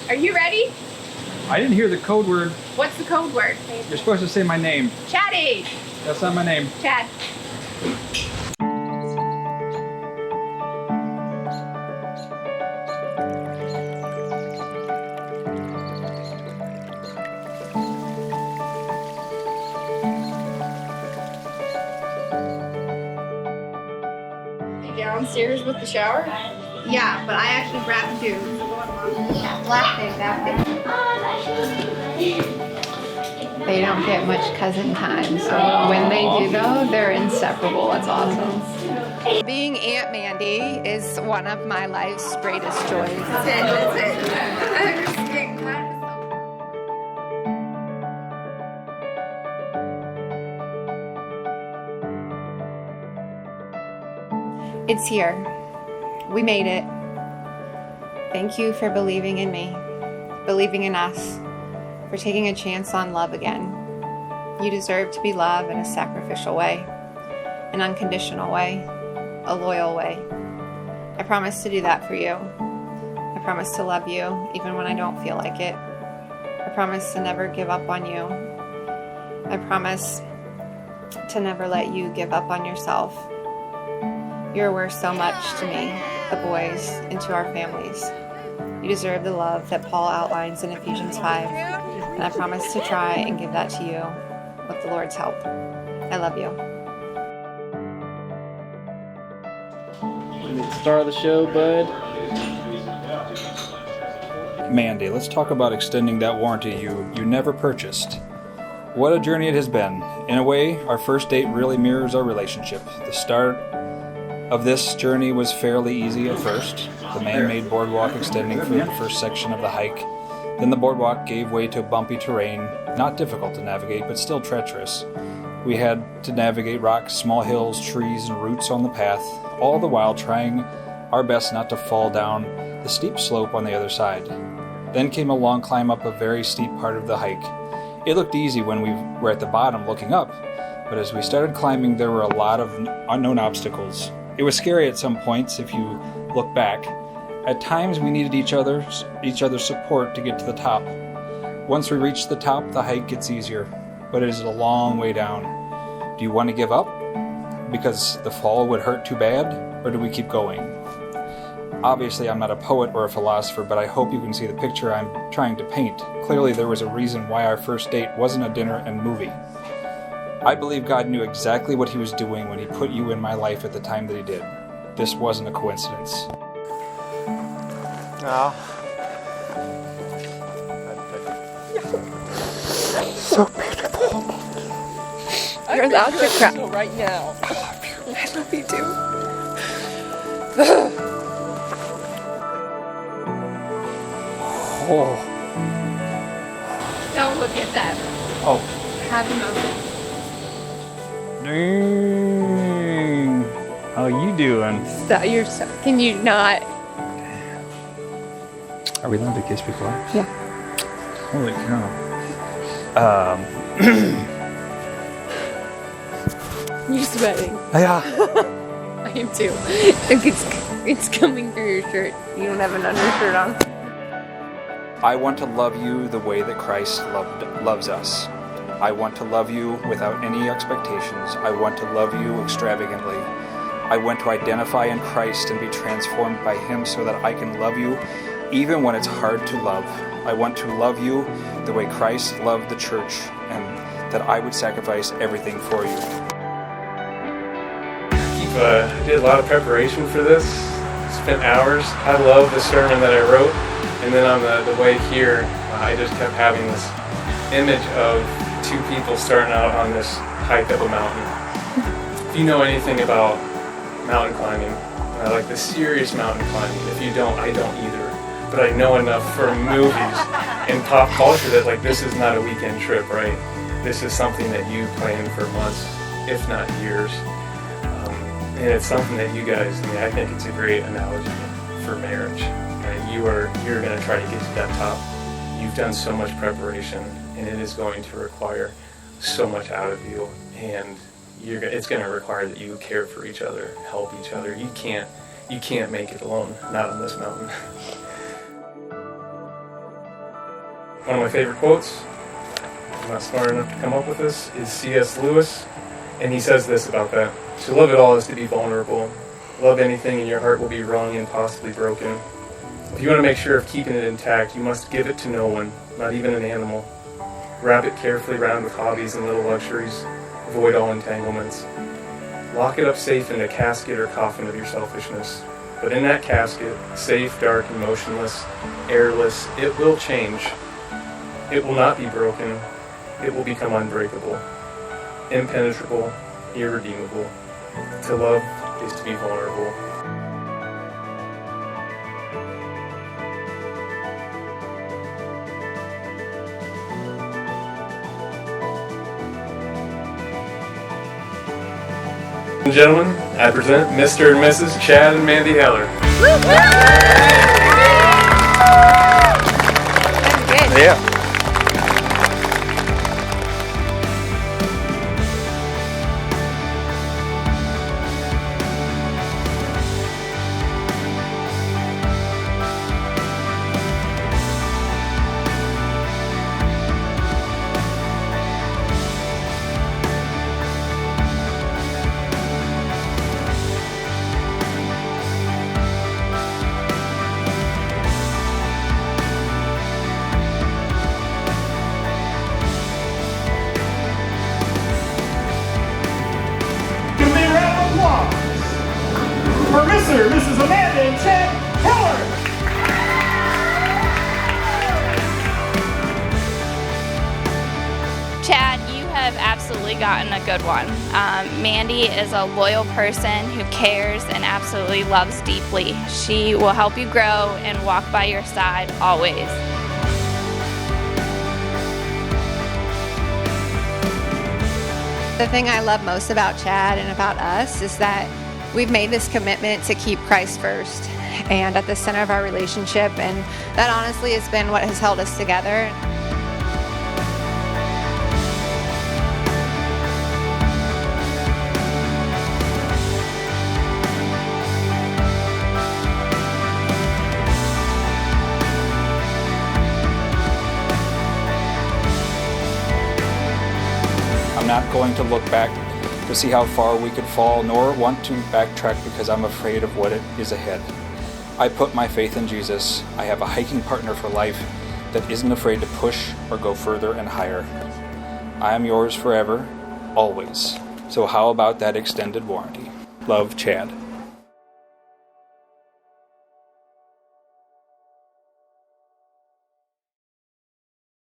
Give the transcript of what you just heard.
Are you ready? I didn't hear the code word. What's the code word? You're supposed to say my name. Chatty. That's not my name. Chad. Downstairs with the shower? Yeah, but I actually grabbed two. Black thing, that thing. They don't get much cousin time, so when they do though, they're inseparable. It's awesome. Being Aunt Mandy is one of my life's greatest joys. That's it. It's here. We made it. Thank you for believing in me, believing in us, for taking a chance on love again. You deserve to be loved in a sacrificial way, an unconditional way, a loyal way. I promise to do that for you. I promise to love you even when I don't feel like it. I promise to never give up on you. I promise to never let you give up on yourself. You're worth so much to me, the boys, and to our families. You deserve the love that Paul outlines in Ephesians 5, and I promise to try and give that to you with the Lord's help. I love you. Star of the show, bud. Mandy, let's talk about extending that warranty you never purchased. What a journey it has been. In a way, our first date really mirrors our relationship. The start of this journey was fairly easy at first. The man-made boardwalk extending through the first section of the hike. Then the boardwalk gave way to bumpy terrain, not difficult to navigate, but still treacherous. We had to navigate rocks, small hills, trees, and roots on the path, all the while trying our best not to fall down the steep slope on the other side. Then came a long climb up a very steep part of the hike. It looked easy when we were at the bottom looking up, but as we started climbing, there were a lot of unknown obstacles. It was scary at some points if you look back. At times we needed each other's support to get to the top. Once we reach the top, the hike gets easier, but it is a long way down. Do you want to give up because the fall would hurt too bad, or do we keep going? Obviously, I'm not a poet or a philosopher, but I hope you can see the picture I'm trying to paint. Clearly, there was a reason why our first date wasn't a dinner and movie. I believe God knew exactly what he was doing when he put you in my life at the time that he did. This wasn't a coincidence. Oh. So beautiful. You're allowed to cry. So right now. I love you too. Oh. Don't look at that. Oh. Have a moment. Dang. How you doing? Can you not? Are we allowed to kiss before? Yeah. Holy cow. You're sweating. Yeah. I am too. It's coming through your shirt. You don't have an undershirt on. I want to love you the way that Christ loves us. I want to love you without any expectations. I want to love you extravagantly. I want to identify in Christ and be transformed by him so that I can love you even when it's hard to love. I want to love you the way Christ loved the church and that I would sacrifice everything for you. I did a lot of preparation for this. Spent hours. I love the sermon that I wrote. And then on the way here, I just kept having this image of two people starting out on this hike up a mountain. If you know anything about mountain climbing, like the serious mountain climbing, if you don't, I don't either. But I know enough from movies and pop culture that like this is not a weekend trip, right? This is something that you plan for months, if not years. And it's something that you guys, I think it's a great analogy for marriage. Right? You're going to try to get to that top. You've done so much preparation, and it is going to require so much out of you. And it's going to require that you care for each other, help each other. You can't make it alone, not on this mountain. One of my favorite quotes, I'm not smart enough to come up with this, is C.S. Lewis, and he says this about that. To love at all is to be vulnerable. Love anything and your heart will be wrung and possibly broken. If you want to make sure of keeping it intact, you must give it to no one, not even an animal. Wrap it carefully round with hobbies and little luxuries. Avoid all entanglements. Lock it up safe in a casket or coffin of your selfishness. But in that casket, safe, dark, and motionless, airless, it will change. It will not be broken. It will become unbreakable, impenetrable, irredeemable. To love is to be vulnerable. Ladies and gentlemen, I present Mr. and Mrs. Chad and Mandy Heller. Good. Yeah. Give me a round of applause for Mr. and Mrs. Amanda and Chad Heller. Chad, you have absolutely gotten a good one. Mandy is a loyal person who cares and absolutely loves deeply. She will help you grow and walk by your side always. The thing I love most about Chad and about us is that we've made this commitment to keep Christ first and at the center of our relationship, and that honestly has been what has held us together. I'm not going to look back to see how far we could fall, nor want to backtrack because I'm afraid of what it is ahead. I put my faith in Jesus. I have a hiking partner for life that isn't afraid to push or go further and higher. I am yours forever, always. So how about that extended warranty? Love, Chad.